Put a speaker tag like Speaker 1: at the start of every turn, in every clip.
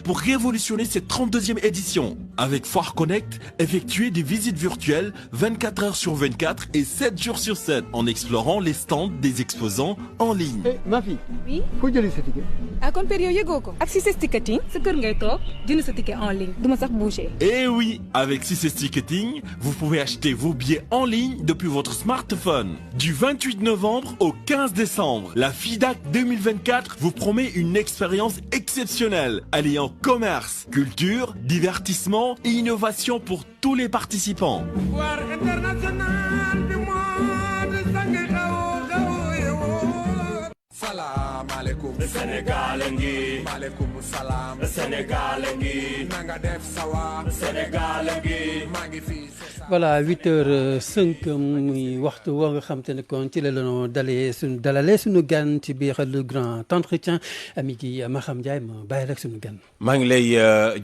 Speaker 1: pour révolutionner cette 32e édition. Avec Foire Connect, effectuez des visites virtuelles 24 heures sur 24 et 7 jours sur 7 en explorant les stands des exposants en ligne.
Speaker 2: Ma fille.
Speaker 3: Oui.
Speaker 2: Foo jëlee sa ticket.
Speaker 3: ah kon période yëgoo ko. ak Cissé Ticketing sa kër ngay toog jënd sa ticket en ligne duma sax bouger.
Speaker 1: Et oui, avec Cissé Ticketing, vous pouvez acheter vos billets en ligne depuis votre smartphone. Du 28 novembre au 15 décembre, la FIDAK 2024 vous promet une expérience exceptionnelle, alliant commerce, culture, divertissement et innovation pour tous les participants.
Speaker 4: Salam alaikum Sénégal ngi maaleykum salaam Sénégal ngi nanga def sawa Sénégal ngi maa ngi fi.
Speaker 5: Voilà 8h05 muy waxtu woo nga xam te ne kon ci la ñu dalalee suñu gan ci biir le grand entretien mi ngi Maham Ndiaye ma bàyyi rek suñu gan.
Speaker 6: maa ngi lay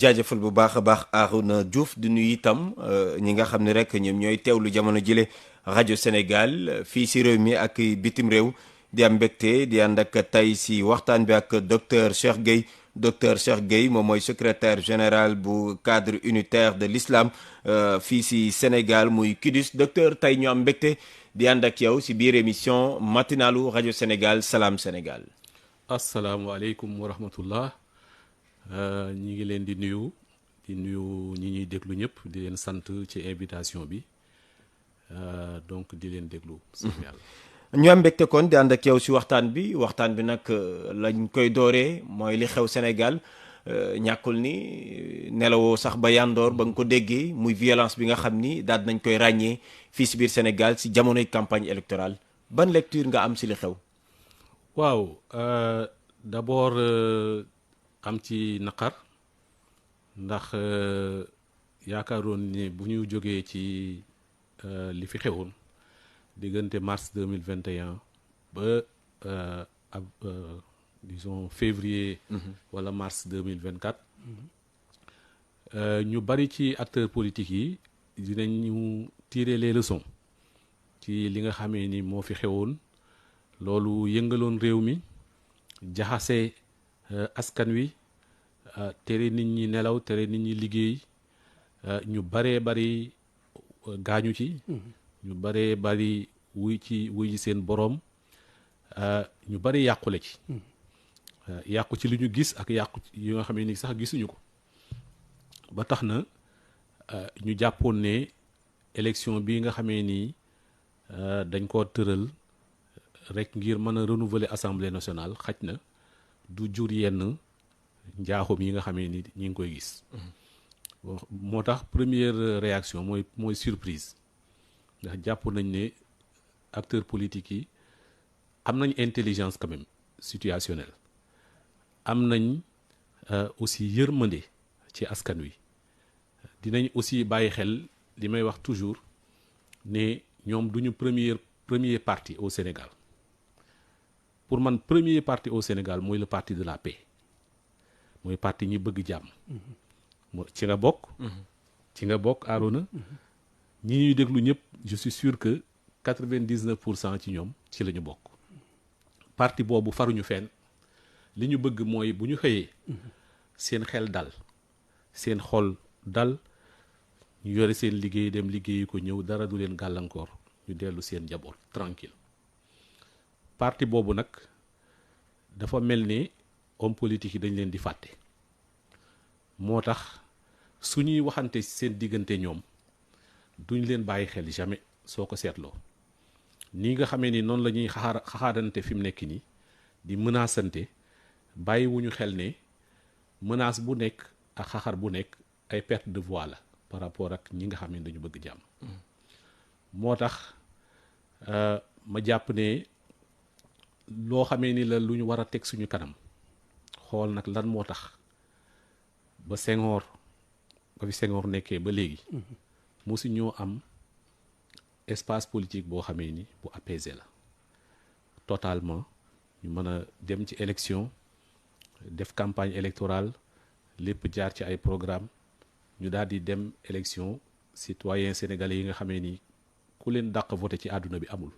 Speaker 6: jaajëfal bu baax a baax Arouna Diouf di nuyu itam ñi nga xam ne rek ñoom ñooy teewlu jamono jile rajo Sénégal fii si réew mi ak bitim réew. di am mbégte di ànd ak tey si waxtaan bi ak docteur Cheikh Gueye moom mooy secrétaire général bu cadre unitaire de l'islam fii si Sénégal muy KUDIS docteur tey ñu am mbégte di ànd ak yow si biir émission matinalu rajo Sénégal Salam Sénégal.
Speaker 7: asalaamualeykum wa rahmatullah ñi ngi leen di nuyu ñi ñuy déglu ñëpp di leen sant ci invitation bi donc di leen déglu. yàlla.
Speaker 6: ñu am mbégte kon di ànd ak yow si waxtaan bi nag lañ koy dooree mooy li xew Sénégal ñàkkul ni nelawoo sax ba yandoor ba nga ko déggee muy violence bi nga xam ni daal nañ koy ràññee fii si biir Sénégal si jamonoy campagne électorale ban lecture nga am si li xew.
Speaker 7: waaw d'abord am ci naqar ndax yaakaaroon ni bu ñu jógee ci li fi xewoon. diggante mars 2021 ba disons février wala mars 2024 ñu bari ci acteurs politiques yi dinañu tirer les leçons ci li nga xamee ni moo fi xewoon loolu yëngaloon réew mi jaxase askan wi tere nit ñi nelaw tere nit ñi liggéey ñu baree bari gaañu ci ñu bëree bari wuy ci seen boroom ñu bari yàqule ci yàqu ci li ñu gis ak yàqu yi nga xam ne ni sax gisuñu ko ba tax na ñu jàppoon ne élection bi nga xamee ni dañ ko tëral rek ngir mën a renouveler assemblée nationale xaj na du jur yenn njaaxum yi nga xamee ni ñi ngi koy gis moo tax première réaction mooy surprise ndax jàpp nañ ne acteurs politiques yi am nañ intelligence quand même situationnelle am nañ aussi yërmande ci askan wi dinañ aussi bàyyi xel li may wax toujours ne ñoom duñu premier parti au Sénégal pour man premier parti au Sénégal mooy le parti de la paix mooy parti ñi bëgg jàmm ci nga bokk Arona ñi ñuy déglu ñëpp je suis sûr que 99% ci ñoom ci la ñu bokk parti boobu faruñu fenn li ñu bëgg mooy bu ñu xëyee seen xel dal seen xol dal ñu yore seen liggéey dem liggéeyi ko ñëw dara du leen gàllankoor ñu dellu seen njaboot tranquille parti boobu nag dafa mel ni homme politique yi dañ leen di fàtte moo tax su ñuy waxante seen diggante ñoom duñ leen bàyyi xel jamais soo ko seetloo nii nga xamee ni noonu la ñuy xaxaarante fi mu nekk nii di menacante bàyyiwuñu xel ne menace bu nekk ak xaxar bu nekk ay perte de voix la par rapport ak ñi nga xam ne dañu bëgg jàmm moo tax ma jàpp ne loo xamee ni la lu ñu war a teg suñu kanam xool nag lan moo tax ba fi Senghor nekkee ba léegi mosu ñoo am espace politique boo xamee ni bu apaisé la totalement ñu mën a dem ci élection def campagne électorale lépp jaar ci ay programme ñu daal di dem élection citoyens sénégalais yi nga xamee ni ku leen dàq voté ci àdduna bi amul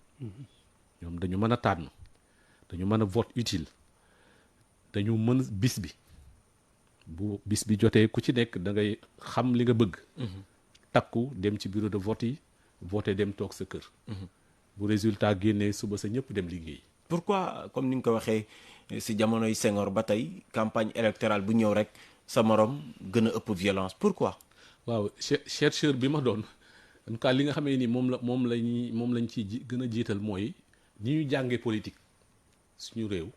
Speaker 7: ñoom dañu mën a tànn dañu mën a vote utile dañu mën bis bi bu bis bi jotee ku ci nekk da ngay xam li nga bëgg takku dem ci bureau de vote yi voté dem toog sa kër bu résultat génnee suba sa ñëpp dem liggéey.
Speaker 6: pourquoi comme ni nga ko waxee si jamonoy Senghor ba tey campagne électorale bu ñëw rek sa morom gën a ëpp violence pourquoi.
Speaker 7: waaw chercheur bi ma doon en tout cas li nga xamee ni moom lañ ci gën a jiital mooy ni ñu jàngee politique suñu réew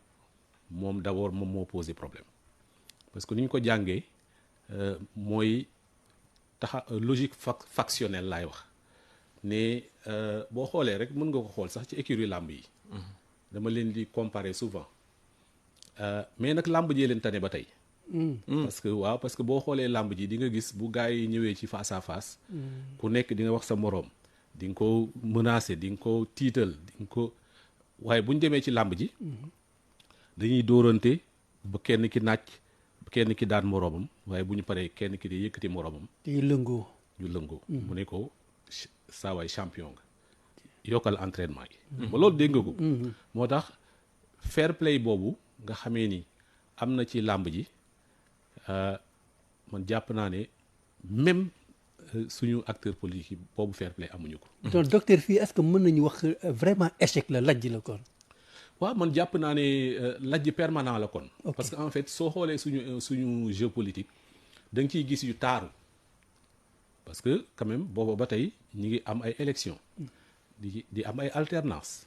Speaker 7: moom d'abord moom moo posé problème parce que ni ñu ko jàngee mooy logique factionnelle laay wax ne boo xoolee rek mën nga ko xool sax ci écurie làmb yi. dama leen di comparer souvent mais nag làmb jee leen tane ba tey. parce que boo xoolee làmb ji di nga gis bu gars yi ñëwee ci face à face. ku nekk di nga wax sa moroom di nga ko menacer di nga ko tiital di nga ko waaye bu ñu demee ci làmb ji. dañuy dóorante ba kenn ki nàcc ba kenn ki daan moroomam waaye bu ñu paree kenn ki di yëkkati moroomam.
Speaker 5: di lëngoo.
Speaker 7: ñu lëngoo. mu ne ko saa waay champion nga yokkal entraînement yi. ba loolu dégg nga ko. moo tax fair play boobu nga xamee ni am na ci làmb ji. man jàpp naa ne même suñu acteur politique yi boobu fair play amuñu ko.
Speaker 5: donc docteur fii est-ce que mën nañu wax vraiment échec la lajj la kon.
Speaker 7: waaw man jàpp naa ne lajj permanent la kon. parce que en fait soo xoolee suñu jeu politique da nga ciy gis yu taaru parce que quand même booba ba tey ñi ngi am ay élections di am ay alternance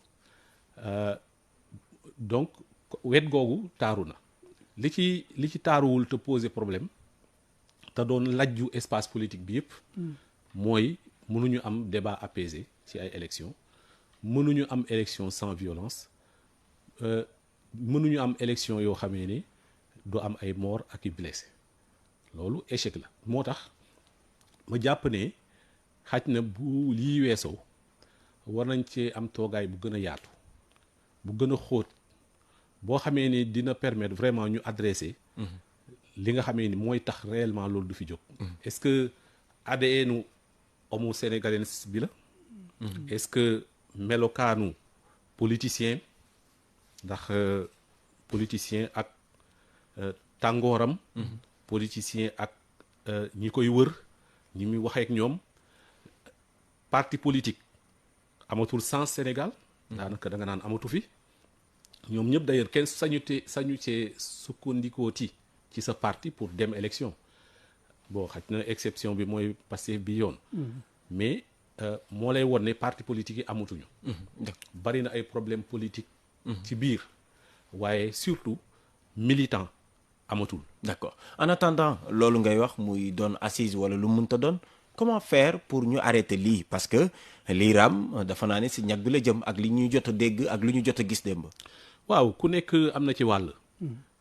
Speaker 7: donc wet googu taaru na. li ci taaruwul te poser problème te doon lajju espace politique bi yëpp mooy mënuñu am débat apaisé ci ay élections mënuñu am élection sans violence mënuñu am élection yoo xamee ne du am ay mort ak i blessé loolu échec la moo tax ma jàpp ne xaj na bu lii weesoo war nañ cee am toogaay bu gën a yaatu bu gën a xóot boo xamee ni dina permettre vraiment ñu adresser li nga xamee ni mooy tax réellement loolu du fi jóg. est-ce que ADN homo sénégalais bi la. est-ce que melokaanu politicien ndax politicien ak tàngooram. politicien ak ñi koy wër ñi muy waxee ak ñoom parti politique amatul sens Sénégal. daanaka da nga naan amatu fi. ñoom ñëpp d'ailleurs kenn sañu cee sukkandikooti ci sa parti pour dem élection bon xaj na exception bi mooy Pastef bi yoon. mais moo lay won ne parti politique yi amatuñu. bari na ay problème politique ci biir waaye surtout militant amatul.
Speaker 6: d'accord en attendant loolu ngay wax muy doon assise wala lu mënta doon comment faire pour ñu arrêter lii parce que lii raam dafa naa ne si ñag bi la jëm ak li ñuy jot a dégg ak li ñu jot a gis démb.
Speaker 7: waaw ku nekk am na ci wàll.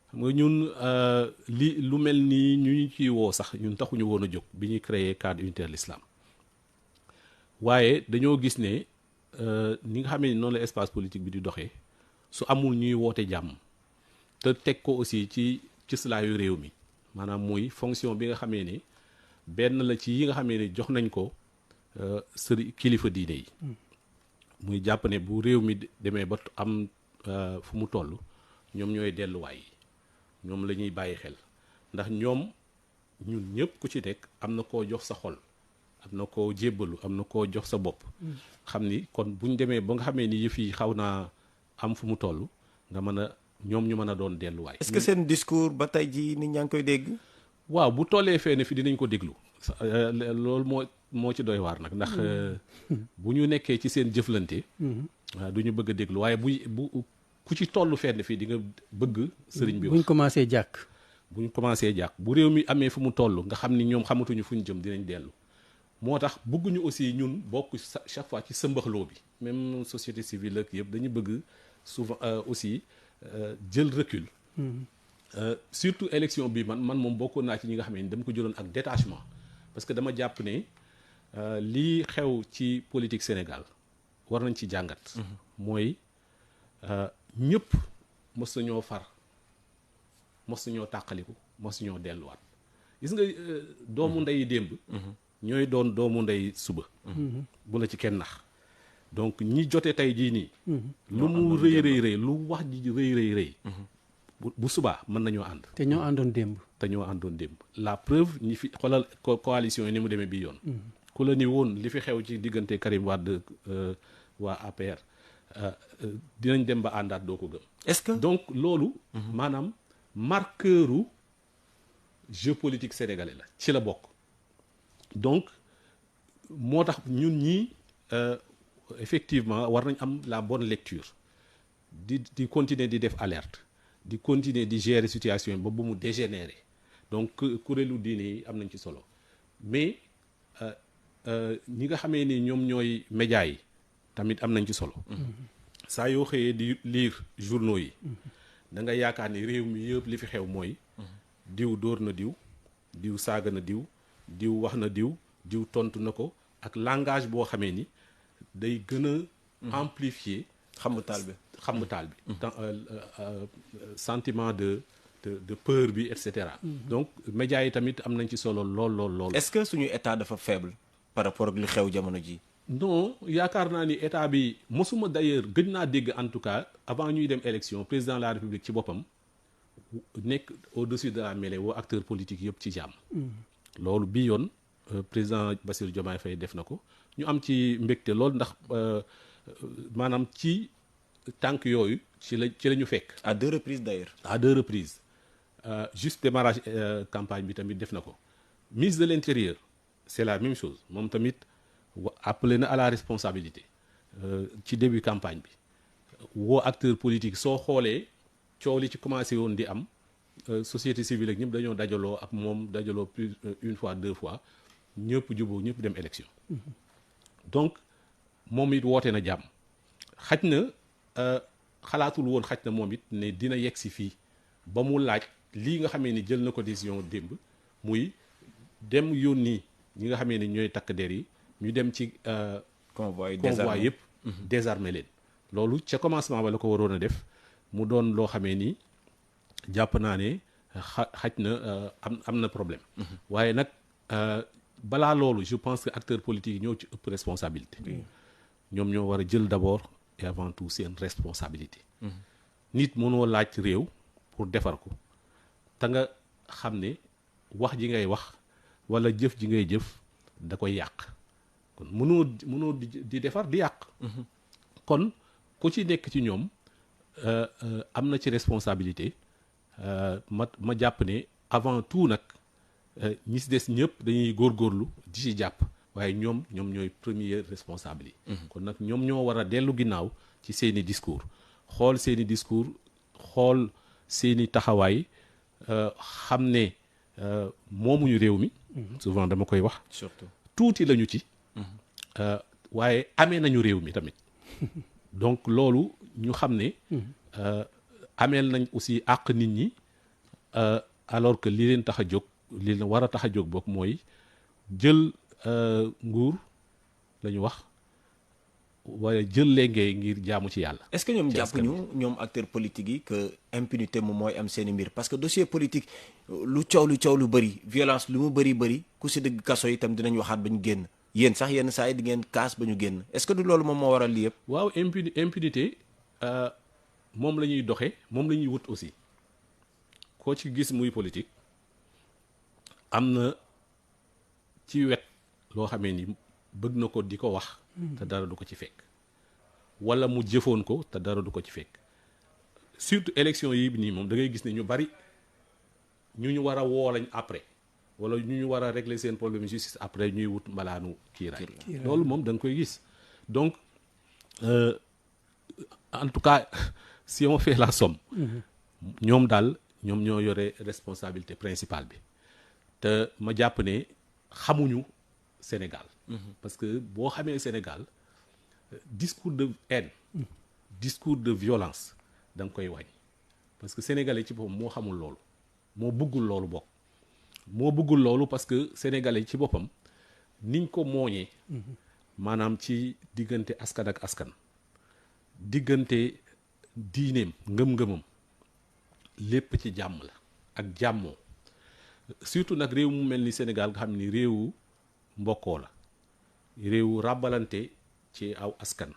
Speaker 7: xam nga ñun lu mel nii ñu ciy woo sax ñun taxuñu woon a jóg bi ñuy créer cadre unitaire l'islam waaye dañoo gis ne ni nga xamee ni noonu la espace politique bi di doxee su amul ñuy woote jàmm te teg ko aussi ci cëslaayu réew mi maanaam muy fonction bi nga xamee ni benn la ci yi nga xamee ni jox nañ ko sëri kilifa diine yi. muy jàpp ne bu réew mi demee ba am fu mu toll ñoom ñooy delluwaay yi ñoom la ñuy bàyyi xel ndax ñoom ñun ñëpp ku ci nekk am na koo jox sa xol am na koo jébbalu am na koo jox sa bopp. xam ni kon buñ demee ba nga xamee ni yëf yi xaw naa am fu mu toll nga mën a ñoom ñu mën a doon delluwaay.
Speaker 6: est-ce que seen discours ba tey jii nit ñaa ngi koy dégg.
Speaker 7: waaw bu tollee fee ne fi dinañ ko déglu loolu moo ci doy waar nag ndax bu ñu nekkee ci seen jëflante. waaw du ñu bëgg a déglu waaye bu ku ci tollu fenn fii di nga bëgg sëriñ bi wax.
Speaker 5: bu ñu commencé jàkk.
Speaker 7: bu réew mi amee fu mu toll nga xam ni ñoom xamatuñu fu ñu jëm dinañ dellu. moo tax bëgguñu aussi ñun bokk chaque fois ci sëmbaxloo bi même société civile ak yëpp dañu bëgg souvent aussi jël recul. surtout élection bi man moom bokkoon naa ci ñi nga xam ne dama ko jëloon ak détachement parce que dama jàpp ne lii xew ci politique Sénégal war nañ ci jàngat. mooy ñëpp mos nañoo far mos nañoo tàqaliku mos nañoo delluwaat gis nga doomu ndey démb. ñooy doon doomu ndey suba. bu la ci kenn nax donc ñi jote tey jii nii. lu mu rëy lu wax ji rëy. bu subaa mën nañoo ànd.
Speaker 5: te ñoo àndoon démb.
Speaker 7: te ñoo àndoon démb la preuve ñi fi xoolal coalition yi ni mu demee bii yoon ku la ni woon li fi xew ci diggante Karim Wade waa APR dinañ dem ba àndaat doo ko gëm.
Speaker 6: est-ce que
Speaker 7: donc loolu maanaam marqueuru jeu politique sénégalais la ci la bokk donc moo tax ñun ñii effectivement war nañ am la bonne lecture di continuer di def alerte di continuer di gérer situation yi ba bu mu dégénérer donc kuréelu diine yi am nañ ci solo mais ñi nga xamee ni ñoom ñooy médias yi tamit am nañ ci solo saa yoo xëyee di lire journaux yi da nga yaakaar ni réew mi yëpp li fi xew mooy diw dóor na diw saaga na diw wax na diw tontu na ko ak langage boo xamee ni day gën a amplifier
Speaker 6: xamu taal bi
Speaker 7: sentiment de peur bi et cetera donc médias yi tamit am nañ ci solo lool
Speaker 6: est-ce que suñu état dafa faible par rapport ak li xew jamono ji
Speaker 7: non yaakaar naa ni état bi mosuma d'ailleurs gëj naa dégg en tout cas avant ñuy dem élection président de la république ci boppam nekk au-dessus de la mêlée woo acteurs politiques yëpp ci jàmm loolu bi yoon président Bassirou Diomaye Faye def na ko ñu am ci mbégte lool ndax maanaam ci tànk yooyu ci la ñu fekk
Speaker 6: à 2 reprises d'ailleurs
Speaker 7: à 2 reprises juste démarrage campagne bi tamit def na ko ministre de l'intérieur c'est la même chose moom tamit appelé na à la responsabilité ci début campagne bi woo acteur politique soo xoolee coow li ci commencé woon di am société civile ak ñëpp dañoo dajaloo ak moom dajaloo plus une fois 2 fois ñëpp juboo ñëpp dem élection donc moom it woote na jàmm xaj na xalaatul woon xaj na moom it ne dina yegg si fii ba mu laaj lii nga xamee ni jël na ko décision démb muy dem yónni ñi nga xamee ni ñooy takk der yi ñu dem ci convoi yëpp désarmer leen loolu ca commencement ba la ko waroon a def mu doon loo xamee ni jàpp naa ne xaj na am na problème waaye nag balaa loolu je pense que acteurs politiques yi ñoo ci ëpp responsabilité ñoom ñoo war a jël d'abord et avant tout seen responsabilité nit mënoo laaj réew pour defar ko te nga xam ne wax ji ngay wax wala jëf ji ngay jëf da koy yàq kon mënoo di defar di yàq kon ku ci nekk ci ñoom am na ci responsabilité ma jàpp ne avant tout nag ñi si des ñëpp dañuy góorgóorlu di ci jàpp waaye ñoom ñooy premier responsable yi kon nag ñoom ñoo war a dellu ginnaaw ci seeni discours xool seeni taxawaay xam ne moomuñu réew mi souvent dama koy wax
Speaker 6: surtout
Speaker 7: tuuti lañu ci waaye amee nañu réew mi tamit donc loolu ñu xam ne ameel nañ aussi àq nit ñi alors que li leen tax a jóg li leen war a tax a jóg bokk mooy jël nguur la ñu wax waaye jël léegi ngir jaamu ci yàlla.
Speaker 6: est-ce que ñoom jàppuñu ñoom acteurs politiques yi que impunité moom mooy am seeni mbir parce que dossier politique lu coow lu bëri violence lu mu bëri ku si dëgg kaso itam dinañ waxaat ba ñu génn yéen sax yenn saa yi di ngeen kaas ba ñu génn est-ce que du loolu moom moo waral lii yëpp.
Speaker 7: waaw impunité moom la ñuy doxee moom la ñuy wut aussi koo ci gis muy politique am na ci wet loo xamee ni bëgg na ko di ko wax te dara du ko ci fekk wala mu jëfoon ko te dara du ko ci fekk surtout élection yi nii moom da ngay gis ne ñu bari ñu war a woo lañ après wala ñu war a régler seen problème justice après ñuy wut mbalaanu kiiraay loolu moom da nga koy gis donc en tout cas si on fait la somme ñoom ñoo yore responsabilité principale bi te ma jàpp ne xamuñu Sénégal parce que boo xamee Sénégal discours de haine discours de violence da nga koy wàññi parce que sénégalais ci boppam moo xamul loolu moo bëggul loolu bokk moo bëggul loolu parce que sénégalais ci boppam niñ ko mooñee maanaam ci diggante askan ak askan diggante diineem ngëm-ngëmam lépp ci jàmm la ak jàmmoo surtout nag réew mu mel ni Sénégal nga xam ni réewu mbokkoo la réewu ràbbalante ci aw askan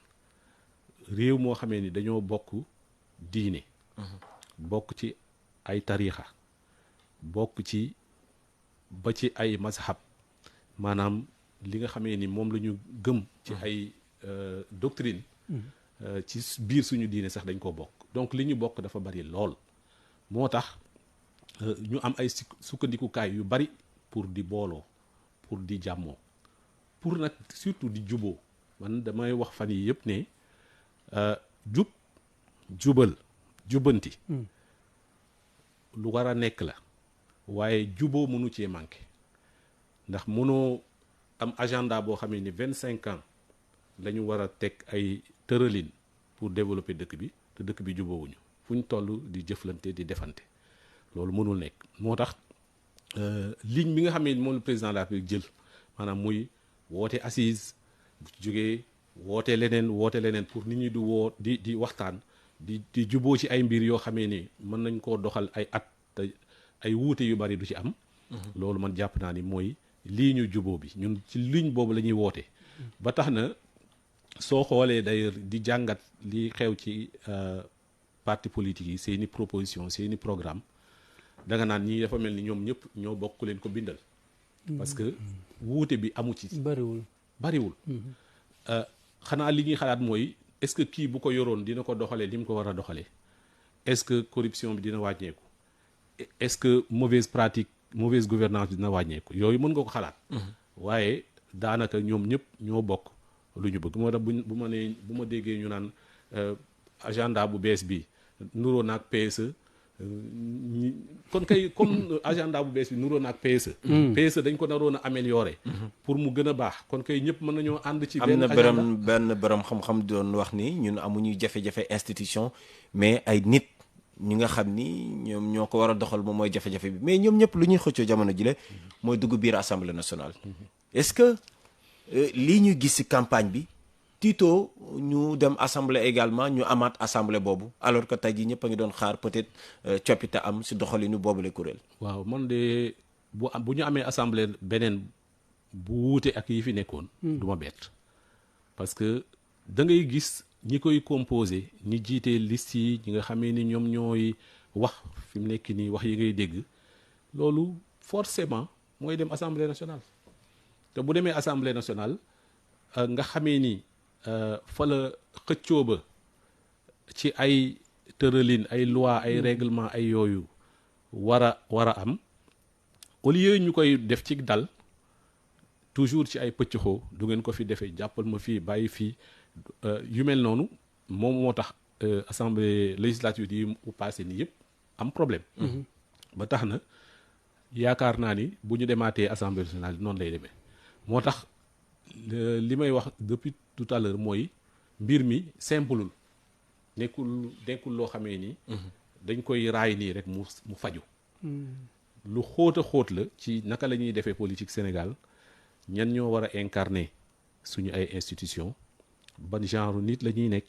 Speaker 7: réew moo xamee ni dañoo bokk diine bokk ci ay tariixa bokk ci ba ci ay mazhab maanaam li nga xamee ni moom la ñu gëm ci ay doctrine ci biir suñu diine sax dañ ko bokk donc li ñu bokk dafa bari lool moo tax ñu am ay sukkandikukaay yu bari pour di booloo pour di jàmmoo pour nag surtout di juboo man damay wax fan yi yëpp ne jubal jubbanti lu war a nekk la waaye juboo mënu cee manqué ndax mënoo am agenda boo xamee ni 25 ans la ñu war a teg ay tëralin pour développer dëkk bi te dëkk bi juboowuñu fu ñu toll di jëflante di defante loolu mënul nekk moo tax ligne bi nga xamee ni moom le président de la République jël maanaam muy woote assise bu jógee woote leneen pour nit ñi di woo di waxtaan di juboo ci ay mbir yoo xamee ni mën nañ koo doxal ay at te ay wuute yu bari du ci am loolu man jàpp naa ni mooy lii ñu juboo bi ñun ci ligne boobu la ñuy woote ba tax na soo xoolee d'ailleurs di jàngat li xew ci parti politique yi seeni proposition seeni programme da nga naan ñii dafa mel ni ñoom ñëpp ñoo bokk leen ko bindal parce que wuute bi amu ci bariwul xanaa li ñuy xalaat mooy est-ce que kii bu ko yoroon dina ko doxalee li mu ko war a doxalee est-ce que corruption bi dina wàññeeku est-ce que mauvaise gouvernance bi dina wàññeeku yooyu mën nga ko xalaat waaye daanaka ñoom ñëpp ñoo bokk lu ñu bëgg moo tax bu ma déggee ñu naan agenda bu bees bi nuroo naag PSE kon kay comme agenda bu bees bi nuroo naag PSE PSE dañ ko naroon a améliorer pour mu gën a baax kon kay ñëpp mën nañoo ànd ci benn agenda
Speaker 6: am na benn borom xam-xam doon wax ni ñun amuñu jafe-jafe institution mais ay nit ñi nga xam ni ñoom ñoo ko war a doxal moom mooy jafe-jafe bi mais ñoom ñëpp lu ñuy xëccoo jamono jile mooy dugg biir assemblée nationale est-ce que lii ñu gis ci campagne bi tiitoo ñu dem assemblée également ñu amaat assemblée boobu alors que tey jii ñëpp a ngi doon xaar peut-être coppite am ci doxalinu boobule kuréel.
Speaker 7: waaw man de bu ñu amee assemblée beneen bu wuute ak yi fi nekkoon. du ma bett parce que da ngay gis ñi koy composé ñi jiite liste yi ñi nga xamee ni ñoom ñooy wax fi mu nekk nii wax yi ngay dégg loolu forcément mooy dem assemblée nationale te bu demee assemblée nationale nga xamee ni. fa la xëccoo ba ci ay tëralin ay loi ay règlement ay yooyu war a am au lieu ñu koy def ci dal toujours ci ay pëccxoo du ngeen ko fi defee jàppal ma fii bàyyi fii yu mel noonu moom moo tax assemblée législative yi mu passé ni yëpp am problème ba tax na yaakaar naa ni bu ñu demaatee assemblée nationale noonu lay demee moo tax li may wax depuis tout à l'heure mooy mbir mi simpleul nekkul loo xamee ni dañ koy raay nii rek mu faju lu xóot a xóot la ci naka la ñuy defee politique Sénégal ñan ñoo war a incarner suñu ay institution ban genre nit la ñuy nekk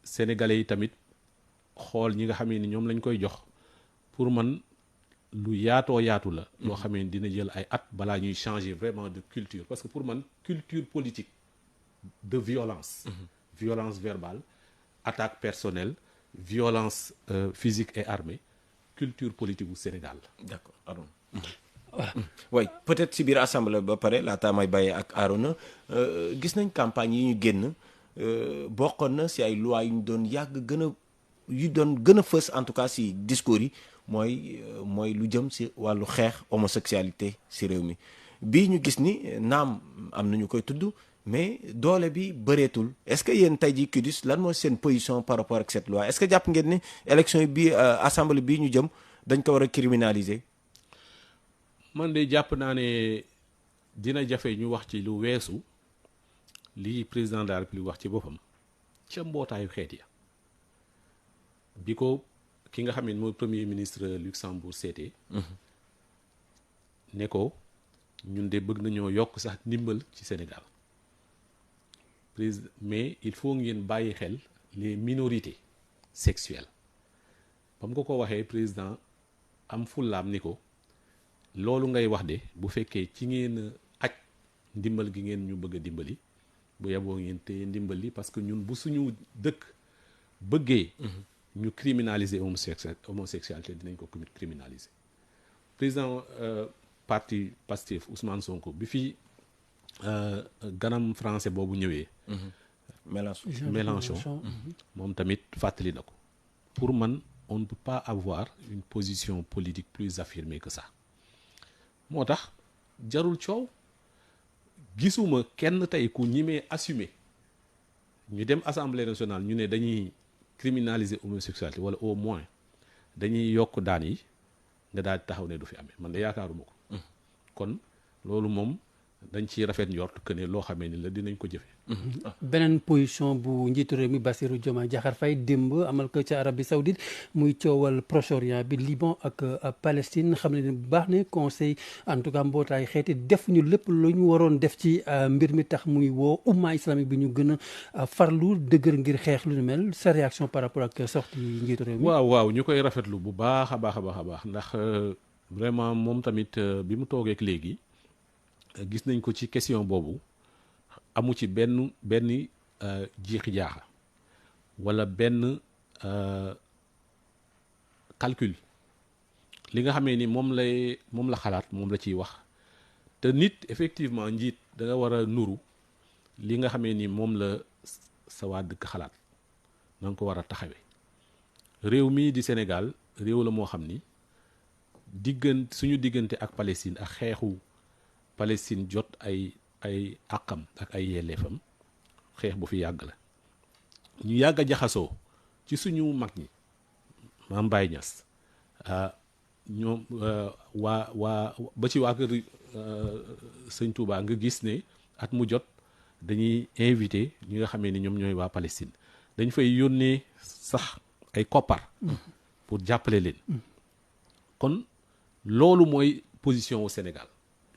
Speaker 7: sénégalais yi tamit xool ñi nga xamee ni ñoom lañ koy jox pour man lu yaatoo yaatu la loo xamee ni dina jël ay at balaa ñuy changer vraiment de culture parce que pour man culture politique de violence violence verbale attaque personnelle violence physique et armée culture politique bu Sénégal la.
Speaker 6: D'accord Arona. oui peut-être ci biir assemblée ba pare laataa may bàyyee ak Arona gis nañ campagne yi ñu génn bokkoon na ci ay lois yu ñu doon yàgg gën a fës en tout cas ci discours yi mooy lu jëm ci wàllu xeex homosexualité ci réew mi bii ñu gis ni naam am na ñu koy tudd mais doole bi bëreetul est-ce que yéen tey jii KUDIS lan mooy seen position par rapport ak cette loi est-ce que jàpp ngeen ni élection yi bii assemblée bii ñu jëm dañ ko war a criminaliser.
Speaker 7: man de jàpp naa ne dina jafe ñu wax ci lu weesu lii président de la République wax ci boppam ca mbootaayu xeet ya bi ko ki nga xam ne mooy premier ministre Luxembourg seetee ne ko ñun de bëgg nañoo yokk sax ndimbal ci Sénégal mais il faut ngeen bàyyi xel les minorités sexuelles ba mu ko waxee président am fullaam ni ko loolu ngay wax de bu fekkee ci ngeen aj ndimbal gi ngeen ñu bëgg a dimbali bu yeboo ngeen téye ndimbal li parce que ñun bu suñu dëkk bëggee ñu criminaliser homosexualité dinañ ko criminaliser président parti Pastef Ousmane Sonko bi fi ganam français boobu ñëwee. Mélenchon moom tamit fàttali na ko. pour man on ne peut pas avoir une position politique plus affirmée que ça moo tax jarul coow gisuma kenn tey ku ñimee assumer ñu dem assemblée nationale ñu ne dañuy criminaliser homosexualité wala au moins dañuy yokk daan yi nga daal di taxaw ne du fi amee man de yaakaaruma ko kon loolu moom dañ ciy rafet njort que ne loo xamee ni la dinañ ko jëfee.
Speaker 5: beneen position bu njiitu réew mi Bassirou Diomaye Diakhar Faye démb amal ko ca Arabie Saoudite muy coowal Proche-Orient bi Liban ak Palestine xam ne bu baax ne conseil en tout cas mbootaay xeeti def ñu lépp lu ñu waroon def ci mbir mi tax muy woo umma islamique bi ñu gën a farlu dëgër ngir xeex lu ñu mel sa réaction par rapport ak sortie njiitu réew mi.
Speaker 7: waaw ñu koy rafetlu bu baax a baax ndax vraiment moom tamit bi mu toogeek léegi. gis nañ ko ci question boobu amu ci benn jiixi jaaxa wala benn calcul li nga xamee ni moom la xalaat moom la ciy wax te nit effectivement njiit da nga war a nuru li nga xamee ni moom la sa waa dëkk xalaat na nga ko war a taxawee réew mii di Sénégal réew la moo xam ni suñu diggante ak Palestine ak xeexu Palestine jot ay àqam ak ay yelleefam xeex bu fi yàgg la ñu yàgg a jaxasoo ci suñu mag ñi Maam Baye Niass ñoom waa ba ci waa kër sëñ Touba nga gis ne at mu jot dañuy invité ñi nga xamee ni ñoom ñooy waa Palestine dañ fay yónnee sax ay koppar pour jàppale leen kon loolu mooy position au Sénégal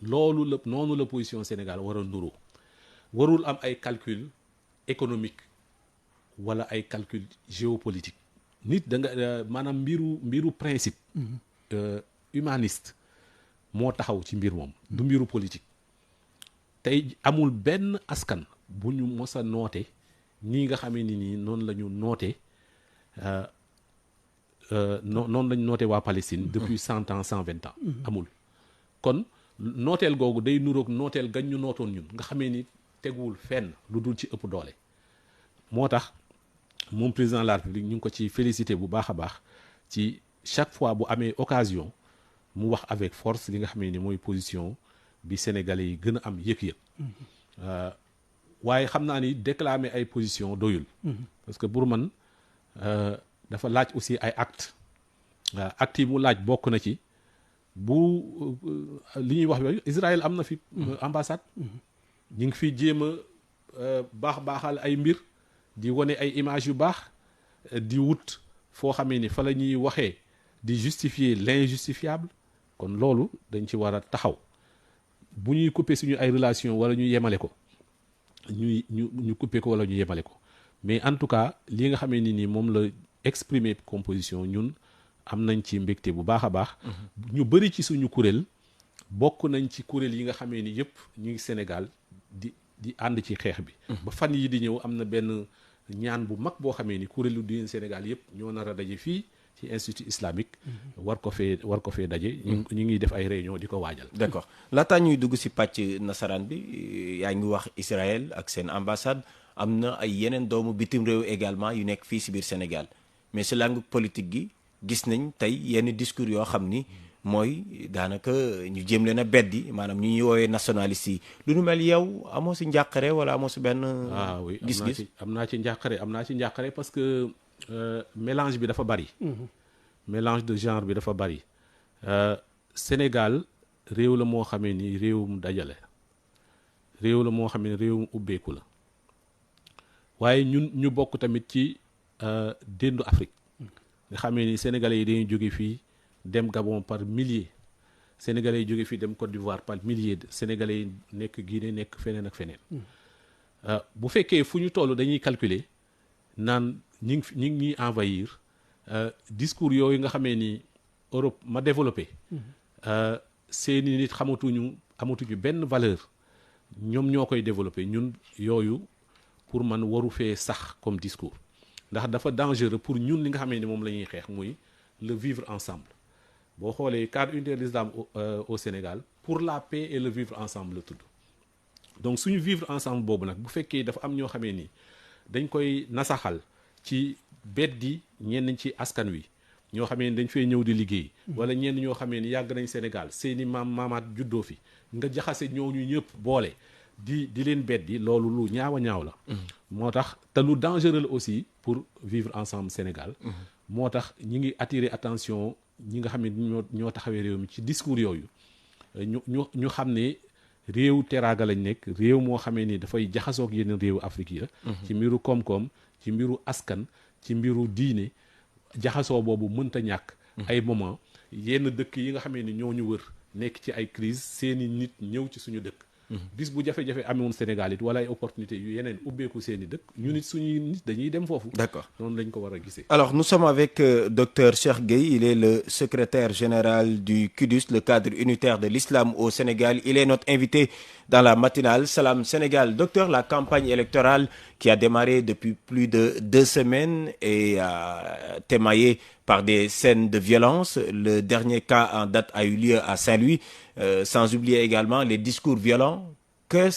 Speaker 7: noonu la position Sénégal war a nuroo warul am ay calcul économique wala ay calcul géopolitique nit da nga maanaam mbiru principe humaniste moo taxaw ci mbir moom du mbiru politique tey amul benn askan bu ñu mos a noote nii nga xamee ni nii noonu la ñu noote noonu lañ noote waa Palestine depuis 100 ans 120 ans amul kon nooteel googu day nuroog nooteel gañ ñu nootoon ñun nga xamee ni teguwul fenn lu dul ci ëpp doole moo tax moom président de la République ñu ngi ko ci félicité bu baax a baax ci chaque fois bu amee occasion mu wax avec force li nga xamee ni mooy position bi sénégalais yi gën a am yëg-yëg waaye xam naa ni déclamer ay position doyul parce que pour man dafa laaj aussi ay acte acte yi mu laaj bokk na ci bu li ñuy wax yooyu Israël am na fi ambassade ñu ngi fi jéem a baaxal ay mbir di wane ay image yu baax di wut foo xamee ni fa la ñuy waxee di justifier l'injustifiable kon loolu dañ ci war a taxaw bu ñuy couper suñu ay relation wala ñu yemale ko ñu couper ko wala ñu yemale ko mais en tout cas li nga xamee ni nii moom la exprimer composition ñun am nañ ci mbégte bu baax a baax ñu bëri ci suñu kuréel bokk nañ ci kuréel yi nga xamee ni yëpp ñu ngi Sénégal di ànd ci xeex bi ba fan yi di ñëw am na benn ñaan bu mag boo xamee ni kuréelu diine Sénégal yëpp ñoo nar a daje fii ci institut islamique war ko fee daje ñu ngi def ay réunion di ko waajal.
Speaker 6: d'accord laataa ñuy dugg si pàcc nasaraan bi yaa ngi wax Israël ak seen ambassade am na ay yeneen doomu bitim réew également yu nekk fii si biir Sénégal mais si langue politique gi gis nañ tey yenn discours yoo xam ni mooy daanaka ñu jéem leen a beddi maanaam ñu ñuy woowee nationalistes yi lu nu mel yow amoo si njàqare wala amoo si benn
Speaker 7: oui
Speaker 6: gis-gis
Speaker 7: am naa ci njàqare parce que mélange bi dafa bari mélange de genre bi dafa bari Sénégal réew la moo xamee ni réewum dajale réew la moo xamee ni réewum ubbeeku la waaye ñu bokk tamit ci déndu Afrique nga xamee ni sénégalais yi dañuy jóge fii dem Gabon par milliers sénégalais yi jóge fii dem Côte d'Ivoire par milliers sénégalais yi nekk Guinée nekk feneen ak feneen bu fekkee fu ñu toll dañuy calculer naan ñi ngi ñuy envahir discours yooyu nga xamee ni Europe ma développé seeni nit amatuñu benn valeur ñoom ñoo koy développé ñun yooyu pour man waru fee sax comme discours ndax dafa dangereux pour ñun li nga xamee ni moom la ñuy xeex muy le vivre ensemble boo xoolee cadre unitaire de l'islam au Sénégal pour la paix et le vivre ensemble la tudd donc suñu vivre ensemble boobu nag bu fekkee dafa am ñoo xamee ni dañ koy nasaxal ci beddi ñenn ci askan wi ñoo xamee ni dañ fay ñëw di liggéey wala ñenn ñoo xamee ni yàgg nañ Sénégal seeni maamaat juddoo fi nga jaxase ñooñu ñëpp boole di leen beddi loolu lu ñaaw a ñaaw la moo tax te lu dangereux la aussi pour vivre ensemble Sénégal moo tax ñi ngi attirer attention ñi nga xam ne ñoo taxawee réew mi ci discours yooyu ñu xam ne réew teraanga lañ nekk réew moo xamee ni dafay jaxasoog yeneen réewu Afrique yi la ci mbiru koom-koom ci mbiru askan ci mbiru diine jaxasoo boobu mënta ñàkk ay moment yenn dëkk yi nga xamee ni ñoo ñu wër nekk ci ay crise seeni nit ñëw ci suñu dëkk bis bu jafe-jafe amoon Sénégal it wala ay opportunité yu yeneen ubbeeku seeni dëkk ñu nit suñuy nit dañuy dem foofu. D'accord noonu lañ ko war a gisee.
Speaker 6: Alors nous sommes avec docteur Cheikh Gueye, il est le secrétaire général du CUDIS, le cadre unitaire de l'islam au Sénégal. Il est notre invité dans la matinale Salam Sénégal. Docteur, la campagne électorale qui a démarré depuis plus de 2 semaines est émaillée par des scènes de violence. Le dernier cas en date a eu lieu à Saint-Louis, sans oublier également les discours violents. Quelle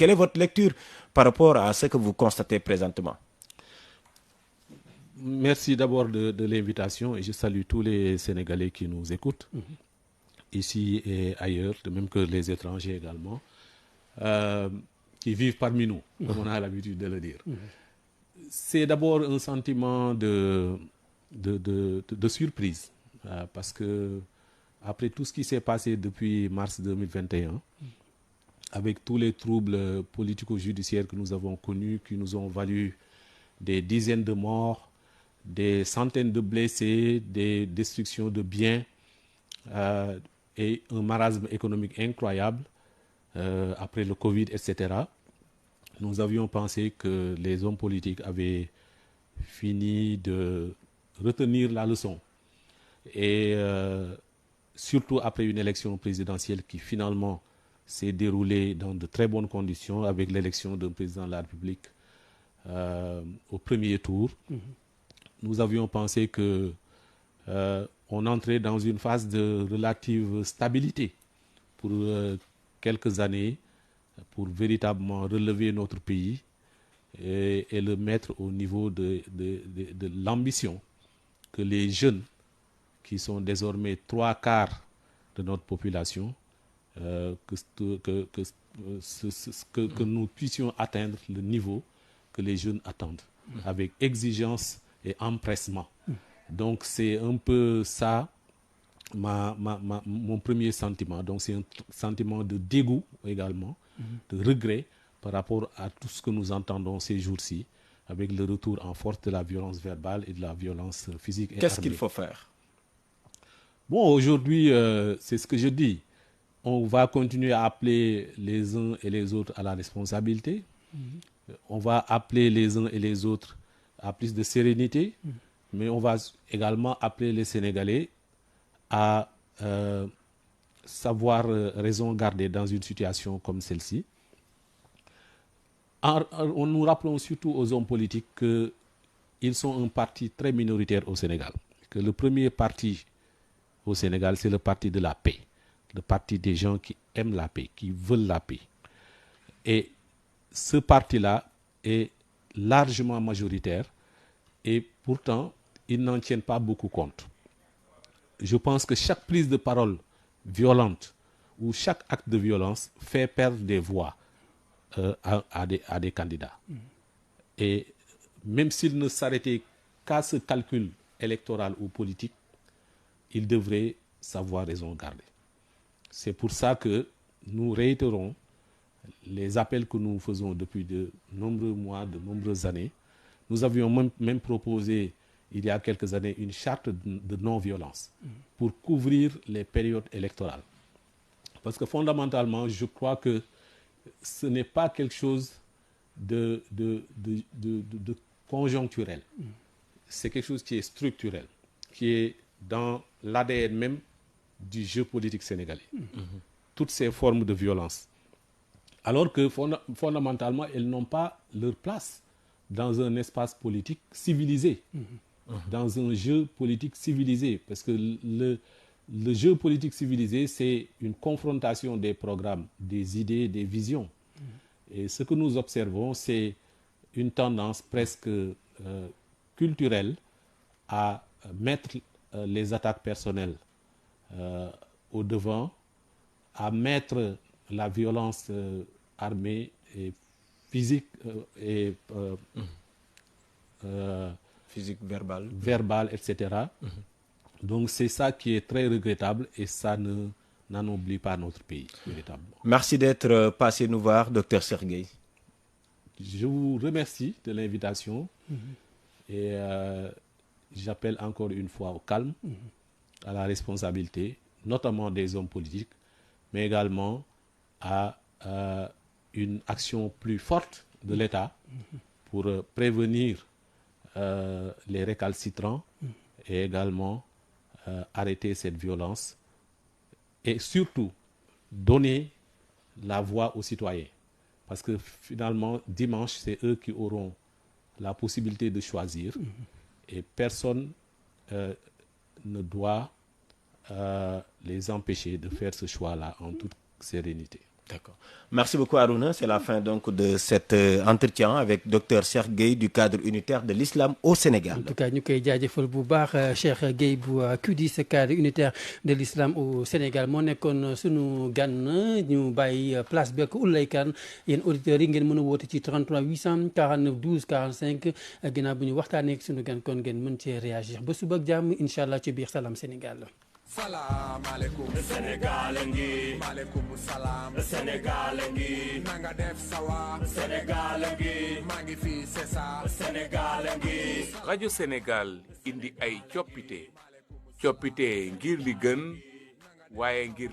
Speaker 6: est votre lecture par rapport à ce que vous constatez présentement?
Speaker 7: Merci d'abord de l'invitation et je salue tous les Sénégalais qui nous écoutent, ici et ailleurs, de même que les étrangers également, qui vivent parmi nous, comme on a l'habitude de le dire. C'est d'abord un sentiment de surprise, parce que après tout ce qui s'est passé depuis mars 2021, avec tous les troubles politico-judiciaires que nous avons connus, qui nous ont valu des dizaines de morts, des centaines de blessés, des destructions de biens et un marasme économique incroyable après le Covid, etc. Nous avions pensé que les hommes politiques avaient fini de retenir la leçon. Et surtout après une élection présidentielle qui finalement s'est déroulée dans de très bonnes conditions avec l'élection d'un président de la République au premier tour. Nous avions pensé que on entrait dans une phase de relative stabilité pour quelques années pour véritablement relever notre pays et le mettre au niveau de l'ambition que les jeunes, qui sont désormais 3/4 de notre population, que nous puissions atteindre le niveau que les jeunes attendent, avec exigence et empressement. Donc c'est un peu ça mon premier sentiment. Donc c'est un sentiment de dégoût également, de regret par rapport à tout ce que nous entendons ces jours-ci, avec le retour en force de la violence verbale et de la violence physique et
Speaker 6: Qu'est-ce
Speaker 7: armée.
Speaker 6: qu'il faut faire?
Speaker 7: Bon, aujourd'hui, c'est ce que je dis. On va continuer à appeler les uns et les autres à la responsabilité. On va appeler les uns et les autres à plus de sérénité. Mais on va également appeler les Sénégalais à savoir raison garder dans une situation comme celle-ci. Nous rappelons surtout aux hommes politiques qu'ils sont un parti très minoritaire au Sénégal. Que le premier parti au Sénégal, c'est le parti de la paix. Le parti des gens qui aiment la paix, qui veulent la paix. Et ce parti-là est largement majoritaire et pourtant, ils n'en tiennent pas beaucoup compte. Je pense que chaque prise de parole violente ou chaque acte de violence fait perdre des voix à des candidats. Et même s'ils ne s'arrêtaient qu'à ce calcul électoral ou politique, ils devraient savoir raison garder. C'est pour ça que nous réitérons les appels que nous faisons depuis de nombreux mois, de nombreuses années. Nous avions même proposé il y a quelques années une charte de non-violence pour couvrir les périodes électorales. Parce que fondamentalement, je crois que ce n'est pas quelque chose de conjoncturel. C'est quelque chose qui est structurel, qui est dans l'ADN même du jeu politique sénégalais. Toutes ces formes de violence. Alors que fondamentalement, elles n'ont pas leur place dans un espace politique civilisé. dans un jeu politique civilisé, parce que le jeu politique civilisé, c'est une confrontation des programmes, des idées, des visions. Et ce que nous observons, c'est une tendance presque culturelle à mettre les attaques personnelles au devant, à mettre la violence armée et physique
Speaker 6: physique,
Speaker 7: verbale, etc. Donc c'est ça qui est très regrettable et ça n'en oublie pas notre pays, véritablement.
Speaker 6: Merci d'être passé nous voir, Dr Cheikh Gueye.
Speaker 7: Je vous remercie de l'invitation et j'appelle encore une fois au calme, à la responsabilité, notamment des hommes politiques, mais également à une action plus forte de l'État pour prévenir les récalcitrants et également arrêter cette violence et surtout donner la voix aux citoyens. Parce que finalement, dimanche, c'est eux qui auront la possibilité de choisir et personne ne doit les empêcher de faire ce choix-là en toute sérénité.
Speaker 6: D'accord. Merci beaucoup Arouna. C'est la fin donc de cet entretien avec Dr Cheikh Gueye du cadre unitaire de l'islam au Sénégal.
Speaker 5: En tout cas ñu koy jaajëfal bu baax Cheikh Gueye bu CUDIS cadre unitaire de l'islam au Sénégal moo nekkoon sunu gan ñu bàyyi place bi ak Oulay Kane yéen auditeurs yi ngeen mën a woote ci 33 849 12 45 ginnaaw bu ñu waxtaanee ak sunu gan kon ngeen mën cee réagir ba suba ak jàmm incha allah ci biir Salam Sénégal.
Speaker 4: Salam alaikum Sénégal ngi maaleykum salaam Sénégal ngi nanga def sawa Sénégal ngi maa ngi fi c'est ça Sénégal ngi
Speaker 2: rajo Sénégal indi ay coppite ngir li gën waaye ngir